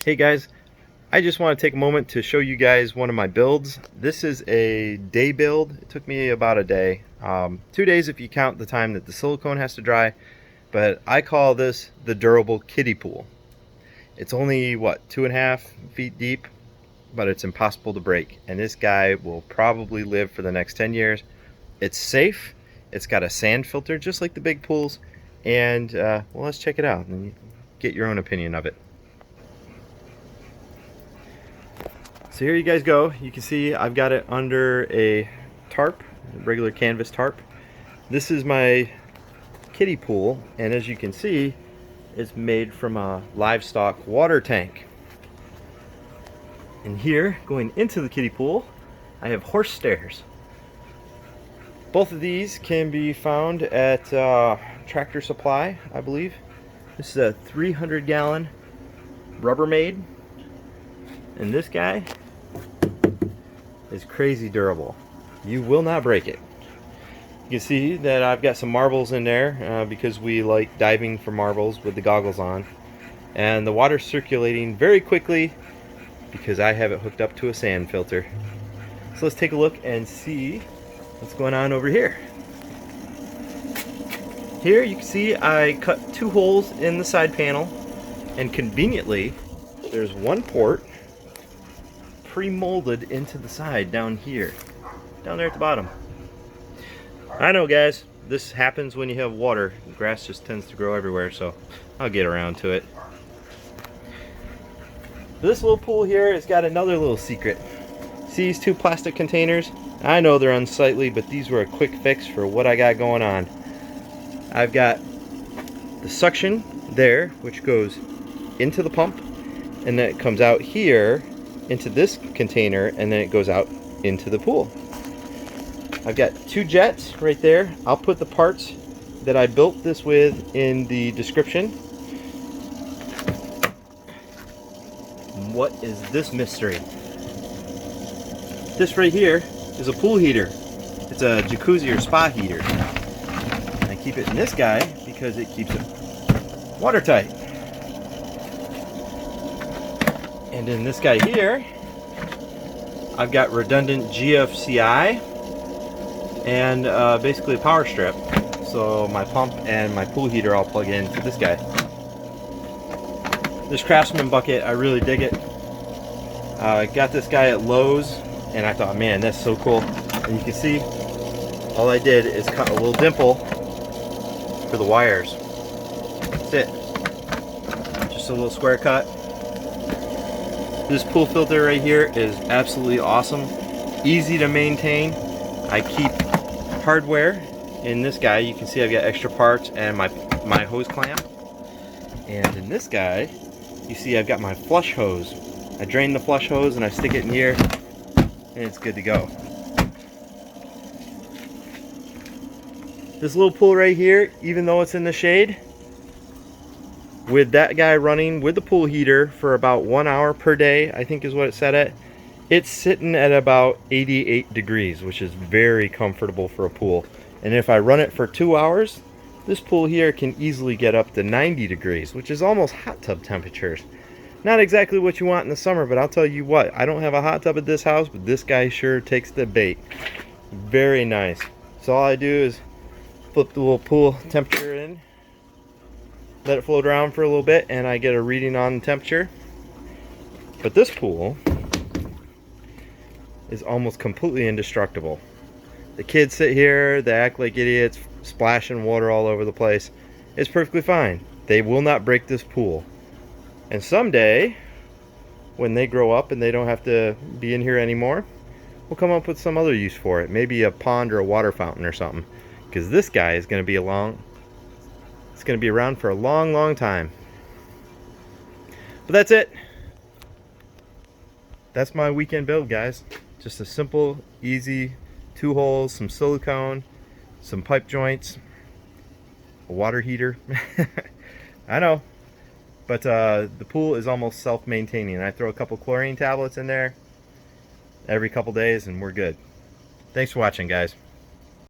Hey guys, I just want to take a moment to show you guys one of my builds. This is a day build. It took me about a day. 2 days if you count the time that the silicone has to dry, but I call this the durable kiddie pool. It's only, what, 2.5 feet deep, but it's impossible to break. And this guy will probably live for the next 10 years. It's safe. It's got a sand filter just like the big pools. And well, let's check it out and get your own opinion of it. So here you guys go. You can see I've got it under a tarp, a regular canvas tarp. This is my kiddie pool, and as you can see, it's made from a livestock water tank. And here, going into the kiddie pool, I have horse stairs. Both of these can be found at Tractor Supply, I believe. This is a 300-gallon Rubbermaid, and this guy is crazy durable. You will not break it. You can see that I've got some marbles in there because we like diving for marbles with the goggles on, and the water's circulating very quickly because I have it hooked up to a sand filter. So let's take a look and see what's going on over here. Here you can see I cut 2 holes in the side panel, and conveniently there's one port pre-molded into the side down here, down there at the bottom. I know guys, this happens when you have water. Grass just tends to grow everywhere, so I'll get around to it. This little pool here has got another little secret. See these 2 plastic containers? I know they're unsightly, but these were a quick fix for what I got going on. I've got the suction there, which goes into the pump, and then it comes out here into this container, and then it goes out into the pool. I've got 2 jets right there. I'll put the parts that I built this with in the description. What is this mystery? This right here is a pool heater. It's a jacuzzi or spa heater. I keep it in this guy because it keeps it watertight. And in this guy here, I've got redundant GFCI and basically a power strip. So my pump and my pool heater all plug into this guy. This Craftsman bucket, I really dig it. I got this guy at Lowe's, and I thought, man, that's so cool. And you can see, all I did is cut a little dimple for the wires. That's it. Just a little square cut. This pool filter right here is absolutely awesome. Easy to maintain. I keep hardware in this guy. You can see I've got extra parts and my hose clamp. And in this guy, you see I've got my flush hose. I drain the flush hose and I stick it in here, and it's good to go. This little pool right here, even though it's in the shade, with that guy running with the pool heater for about 1 hour per day, I think is what it said at, it's sitting at about 88 degrees, which is very comfortable for a pool. And if I run it for 2 hours, this pool here can easily get up to 90 degrees, which is almost hot tub temperatures. Not exactly what you want in the summer, but I'll tell you what, I don't have a hot tub at this house, but this guy sure takes the bait. Very nice. So all I do is flip the little pool temperature in, let it float around for a little bit, and I get a reading on the temperature. But this pool is almost completely indestructible. The kids sit here, they act like idiots, splashing water all over the place. It's perfectly fine. They will not break this pool. And someday, when they grow up and they don't have to be in here anymore, we'll come up with some other use for it. Maybe a pond or a water fountain or something. Because this guy is going to be it's going to be around for a long, long time. But that's it. That's my weekend build, guys. Just a simple, easy 2 holes, some silicone, some pipe joints, a water heater. I know, but the pool is almost self-maintaining. I throw a couple chlorine tablets in there every couple days and we're good. Thanks for watching, guys.